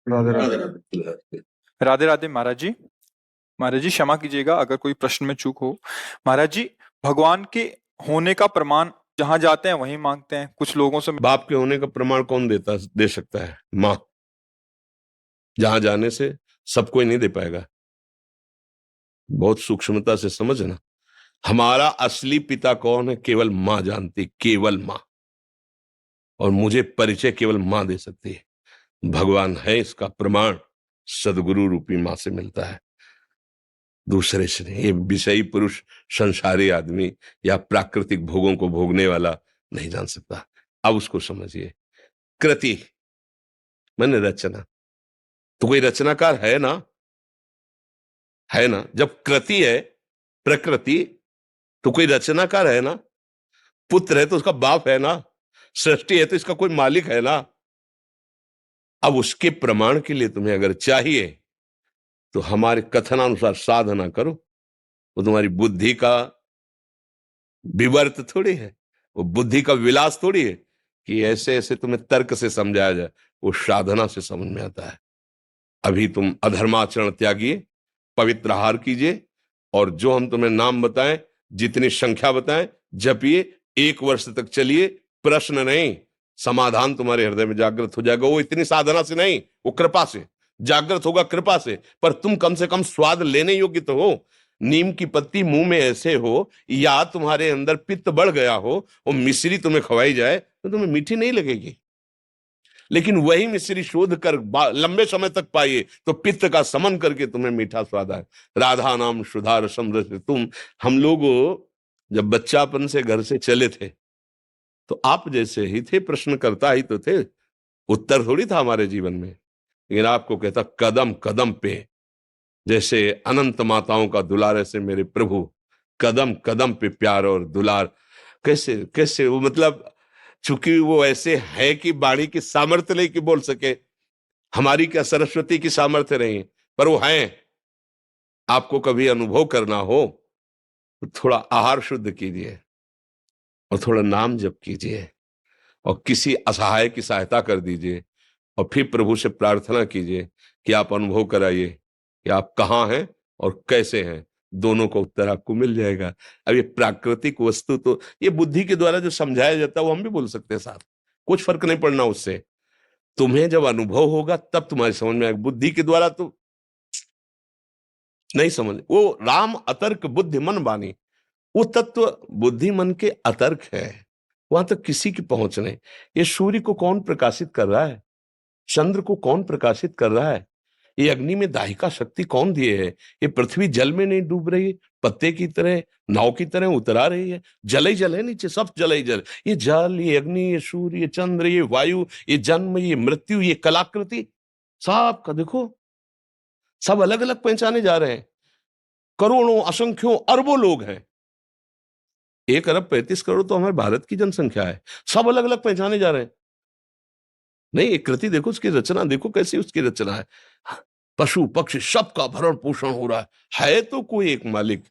राधे राधे। राधे राधे महाराज जी। महाराज जी क्षमा कीजिएगा अगर कोई प्रश्न में चूक हो। महाराज जी, भगवान के होने का प्रमाण जहां जाते हैं वहीं मांगते हैं। कुछ लोगों से बाप के होने का प्रमाण कौन दे सकता है? माँ। जहां जाने से सब कोई नहीं दे पाएगा। बहुत सूक्ष्मता से समझना, हमारा असली पिता कौन है केवल माँ जानती, केवल माँ। और मुझे परिचय केवल माँ दे सकती है। भगवान है इसका प्रमाण सदगुरु रूपी माँ से मिलता है, दूसरे से नहीं। ये विषयी पुरुष, संसारी आदमी या प्राकृतिक भोगों को भोगने वाला नहीं जान सकता। अब उसको समझिए। कृति माने रचना, तो कोई रचनाकार है ना, है ना। जब कृति है प्रकृति, तो कोई रचनाकार है ना। पुत्र है तो उसका बाप है ना, सृष्टि है तो इसका कोई मालिक है ना। अब उसके प्रमाण के लिए तुम्हें अगर चाहिए तो हमारे कथनानुसार साधना करो। वो तुम्हारी बुद्धि का विवर्त थोड़ी है, वो बुद्धि का विलास थोड़ी है कि ऐसे ऐसे तुम्हें तर्क से समझाया जाए। वो साधना से समझ में आता है। अभी तुम अधर्माचरण त्यागिए, पवित्र आहार कीजिए, और जो हम तुम्हें नाम बताएं, जितनी संख्या बताएं, जपिए। 1 वर्ष तक चलिए, प्रश्न नहीं, समाधान तुम्हारे हृदय में जागृत हो जाएगा। वो इतनी साधना से नहीं, वो कृपा से जागृत होगा, कृपा से। पर तुम कम से कम स्वाद लेने योग्य तो हो। नीम की पत्ती मुंह में ऐसे हो, या तुम्हारे अंदर पित्त बढ़ गया हो, वो मिश्री तुम्हें खवाई जाए तो तुम्हें मीठी नहीं लगेगी। लेकिन वही मिश्री शोध कर लंबे समय तक पाइए तो पित्त का समन करके तुम्हें मीठा स्वाद आए। राधा नाम सुधा रसम रस तुम। हम लोग जब बच्चापन से घर से चले थे तो आप जैसे ही थे, प्रश्न करता ही तो थे, उत्तर थोड़ी था हमारे जीवन में। लेकिन आपको कहता कदम कदम पे, जैसे अनंत माताओं का दुलार ऐसे मेरे प्रभु, कदम कदम पे प्यार और दुलार। कैसे कैसे वो, मतलब चूंकि वो ऐसे है कि वाणी की सामर्थ्य नहीं कि बोल सके, हमारी क्या सरस्वती की सामर्थ्य नहीं, पर वो है। आपको कभी अनुभव करना हो तो थोड़ा आहार शुद्ध कीजिए और थोड़ा नाम जप कीजिए और किसी असहाय की सहायता कर दीजिए, और फिर प्रभु से प्रार्थना कीजिए कि आप अनुभव कराइए कि आप कहाँ हैं और कैसे हैं। दोनों का उत्तर आपको मिल जाएगा। अब ये प्राकृतिक वस्तु तो ये बुद्धि के द्वारा जो समझाया जाता है वो हम भी बोल सकते हैं साथ, कुछ फर्क नहीं पड़ना उससे। तुम्हें जब अनुभव होगा तब तुम्हारी समझ में आएगा। बुद्धि के द्वारा तो नहीं समझ। वो राम अतर्क बुद्धि मन बानी, वो तत्व बुद्धि मन के अतर्क है, वहां तक किसी की पहुंच नहीं। ये सूर्य को कौन प्रकाशित कर रहा है, चंद्र को कौन प्रकाशित कर रहा है, ये अग्नि में दाहिका शक्ति कौन दिए है, ये पृथ्वी जल में नहीं डूब रही, पत्ते की तरह, नाव की तरह उतरा रही है। जल ही जल है नीचे, सब जल ही जल। ये जल, ये अग्नि, ये सूर्य, ये चंद्र, ये वायु, ये जन्म, ये मृत्यु, ये कलाकृति, सब का देखो, सब अलग अलग पहचाने जा रहे हैं। करोड़ों, असंख्यों, अरबों लोग हैं। 1 अरब 35 करोड़ तो हमारे भारत की जनसंख्या है। सब अलग अलग पहचाने जा रहे हैं। नहीं, एक कृति देखो, उसकी रचना देखो कैसी उसकी रचना है। पशु पक्षी सबका भरण पोषण हो रहा है तो कोई एक मालिक।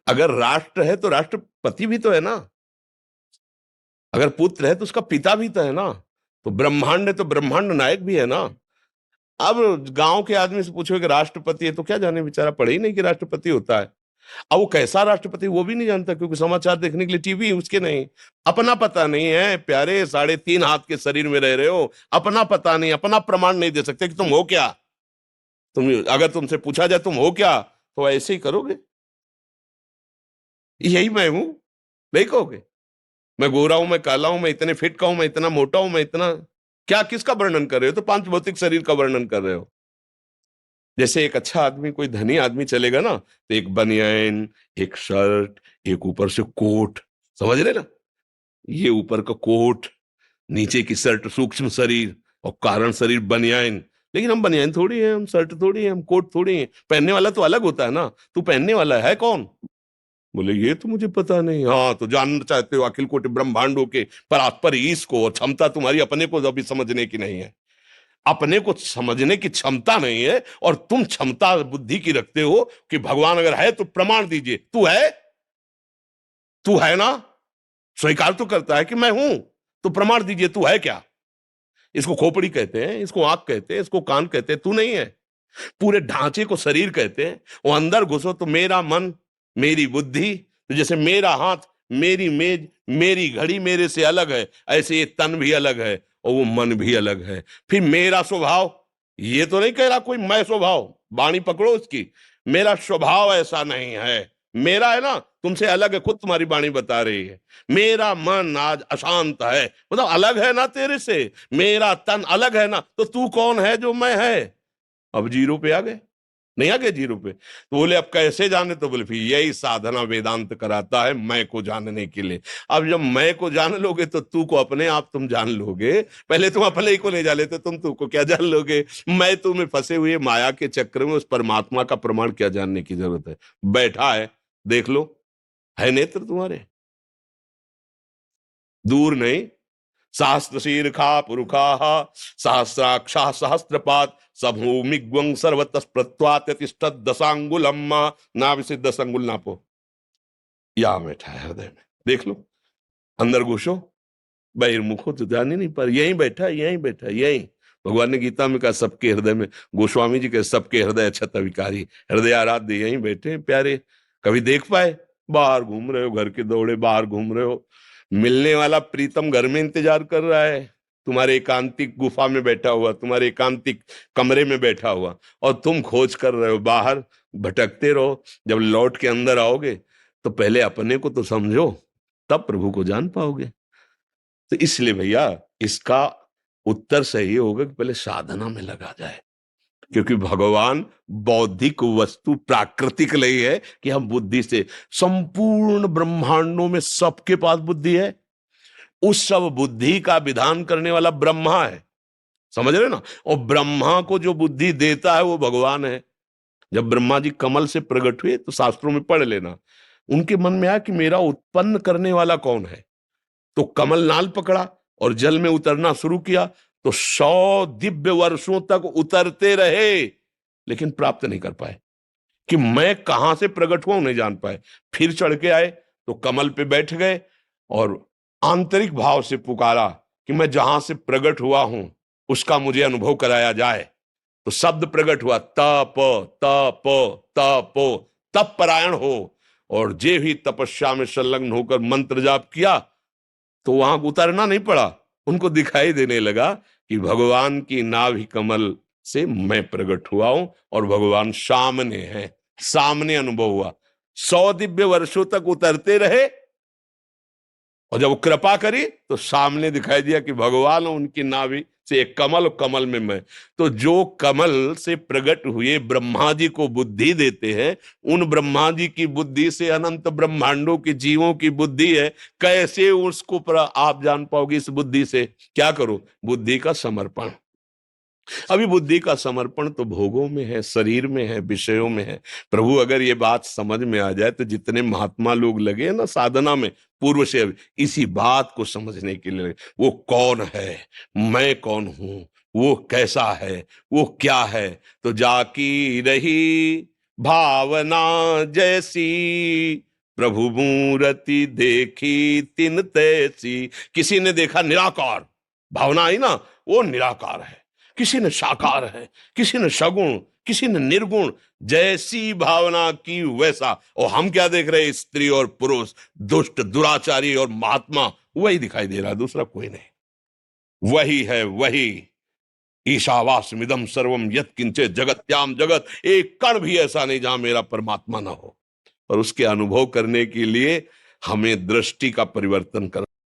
अगर राष्ट्र है तो राष्ट्रपति भी तो है ना, अगर पुत्र है तो उसका पिता भी तो है ना, तो ब्रह्मांड है तो ब्रह्मांड नायक भी है ना। अब गांव के आदमी से पूछो कि राष्ट्रपति है तो क्या जाने, बेचारा पढ़े ही नहीं कि राष्ट्रपति होता है। अब वो कैसा राष्ट्रपति वो भी नहीं जानता, क्योंकि समाचार देखने के लिए टीवी उसके नहीं, अपना पता नहीं है। प्यारे, 3.5 हाथ के शरीर में रह रहे हो, अपना पता नहीं, अपना प्रमाण नहीं दे सकते कि तुम हो क्या। तुम अगर तुमसे पूछा जाए तुम हो क्या, तो ऐसे ही करोगे, यही मैं हूं, नहीं कहोगे। मैं गोरा हूं, मैं काला हूं, मैं इतने फिट का हूं, मैं इतना मोटा हूं, मैं इतना क्या, किसका वर्णन कर रहे हो? तो 5 भौतिक शरीर का वर्णन कर रहे हो। जैसे एक अच्छा आदमी, कोई धनी आदमी चलेगा ना, तो एक बनियान, एक शर्ट, एक ऊपर से कोट, समझ रहे ना, ये ऊपर का कोट, नीचे की शर्ट, सूक्ष्म शरीर और कारण शरीर बनियान। लेकिन हम बनियान थोड़ी है, हम शर्ट थोड़ी है, हम कोट थोड़ी है। पहनने वाला तो अलग होता है ना। तू पहनने वाला है कौन? बोले ये तो मुझे पता नहीं। हाँ, तो जानना चाहते हो अखिल कोटि ब्रह्मांडों के पर ईश को, और क्षमता तुम्हारी अपने को अभी समझने की नहीं है। अपने को समझने की क्षमता नहीं है, और तुम क्षमता बुद्धि की रखते हो कि भगवान अगर है तो प्रमाण दीजिए। तू है, तू है ना, स्वीकार तो करता है कि मैं हूं, तो प्रमाण दीजिए, तू है क्या। इसको खोपड़ी कहते हैं, इसको आंख कहते हैं, इसको कान कहते हैं, तू नहीं है। पूरे ढांचे को शरीर कहते हैं। वो अंदर घुसो तो मेरा मन, मेरी बुद्धि, तो जैसे मेरा हाथ, मेरी मेज, मेरी घड़ी मेरे से अलग है, ऐसे ये तन भी अलग है और वो मन भी अलग है। फिर मेरा स्वभाव, ये तो नहीं कह रहा कोई मैं स्वभाव, वाणी पकड़ो उसकी, मेरा स्वभाव ऐसा नहीं है, मेरा है ना, तुमसे अलग है, खुद तुम्हारी वाणी बता रही है। मेरा मन आज अशांत है, मतलब अलग है ना तेरे से। मेरा तन अलग है ना, तो तू कौन है जो मैं है? अब जीरो पे आ गए, नहीं आ गए जीरो पे? तो बोले अब कैसे जाने? तो बोले फिर यही साधना वेदांत कराता है, मैं को जानने के लिए। अब जब मैं को जान लोगे तो तू को अपने आप तुम जान लोगे। पहले तुम अपने ही को नहीं जान लेते, तुम तू को क्या जान लोगे? मैं तुम्हें फंसे हुए माया के चक्र में उस परमात्मा का प्रमाण क्या जानने की जरूरत है? बैठा है, देख लो, है नेत्र तुम्हारे, दूर नहीं। सहस्त्र शीर्षा पुरुखा सहस्राक्षा सहस्त्रपात सभूमिग्वं सर्वतः प्रत्वात्यतिष्ठत् दशांगुलम, नाभि से 10 अंगुल नापो। यहां बैठा है हृदय में, देख लो, अंदर घुसो, बहिर्मुखो तो जान ही नहीं पर, यहीं बैठा, यहीं बैठा, यहीं। भगवान ने गीता में कहा सबके हृदय में, गोस्वामी जी के सबके हृदय छत विकारी, हृदय आराध्य यहीं बैठे हैं प्यारे। कभी देख पाए? बाहर घूम रहे हो, घर के दौड़े बाहर घूम रहे हो, मिलने वाला प्रीतम घर में इंतजार कर रहा है, तुम्हारे एकांतिक गुफा में बैठा हुआ, तुम्हारे एकांतिक कमरे में बैठा हुआ, और तुम खोज कर रहे हो, बाहर भटकते रहो। जब लौट के अंदर आओगे तो पहले अपने को तो समझो, तब प्रभु को जान पाओगे। तो इसलिए भैया इसका उत्तर सही होगा कि पहले साधना में लगा जाए, क्योंकि भगवान बौद्धिक वस्तु प्राकृतिक नहीं है कि हम बुद्धि से, संपूर्ण ब्रह्मांडों में सबके पास बुद्धि है, उस सब बुद्धि का विधान करने वाला ब्रह्मा है, समझ रहे ना? और ब्रह्मा को जो बुद्धि देता है वो भगवान है। जब ब्रह्मा जी कमल से प्रकट हुए तो शास्त्रों में पढ़ लेना, उनके मन में आया कि मेरा उत्पन्न करने वाला कौन है, तो कमल नाल पकड़ा और जल में उतरना शुरू किया, तो 100 दिव्य वर्षों तक उतरते रहे, लेकिन प्राप्त नहीं कर पाए कि मैं कहां से प्रकट हुआ, नहीं जान पाए। फिर चढ़ के आए तो कमल पे बैठ गए और आंतरिक भाव से पुकारा कि मैं जहां से प्रकट हुआ हूं उसका मुझे अनुभव कराया जाए। तो शब्द प्रकट हुआ, तप तप तप, तप परायण हो, और जे भी तपस्या में संलग्न होकर मंत्र जाप किया तो वहां उतरना नहीं पड़ा, उनको दिखाई देने लगा कि भगवान की नाभि कमल से मैं प्रकट हुआ हूं और भगवान सामने है, सामने अनुभव हुआ। 100 दिव्य वर्षों तक उतरते रहे और जब कृपा करी तो सामने दिखाई दिया कि भगवान उनकी नाभि से एक कमल और कमल में मैं। तो जो कमल से प्रकट हुए ब्रह्मा जी को बुद्धि देते हैं, उन ब्रह्मा जी की बुद्धि से अनंत ब्रह्मांडों के जीवों की बुद्धि है, कैसे उसको आप जान पाओगे? इस बुद्धि से क्या करो? बुद्धि का समर्पण। अभी बुद्धि का समर्पण तो भोगों में है, शरीर में है, विषयों में है। प्रभु अगर ये बात समझ में आ जाए तो जितने महात्मा लोग लगे ना साधना में पूर्व से, इसी बात को समझने के लिए, वो कौन है, मैं कौन हूं, वो कैसा है, वो क्या है, तो जाकी रही भावना जैसी, प्रभु मूर्ति देखी तिन तैसी। किसी ने देखा निराकार, भावना आई ना, वो निराकार है, किसी ने साकार है, किसी ने सगुण, किसी ने निर्गुण, जैसी भावना की वैसा। और हम क्या देख रहे हैं? स्त्री और पुरुष, दुष्ट, दुराचारी और महात्मा, वही दिखाई दे रहा है, दूसरा कोई नहीं। वही है, वही ईशावास्यमिदं सर्वम यत्किंचित् जगत्याम जगत, एक कण भी ऐसा नहीं जहां मेरा परमात्मा ना हो। और उसके अनुभव करने के लिए हमें दृष्टि का परिवर्तन करना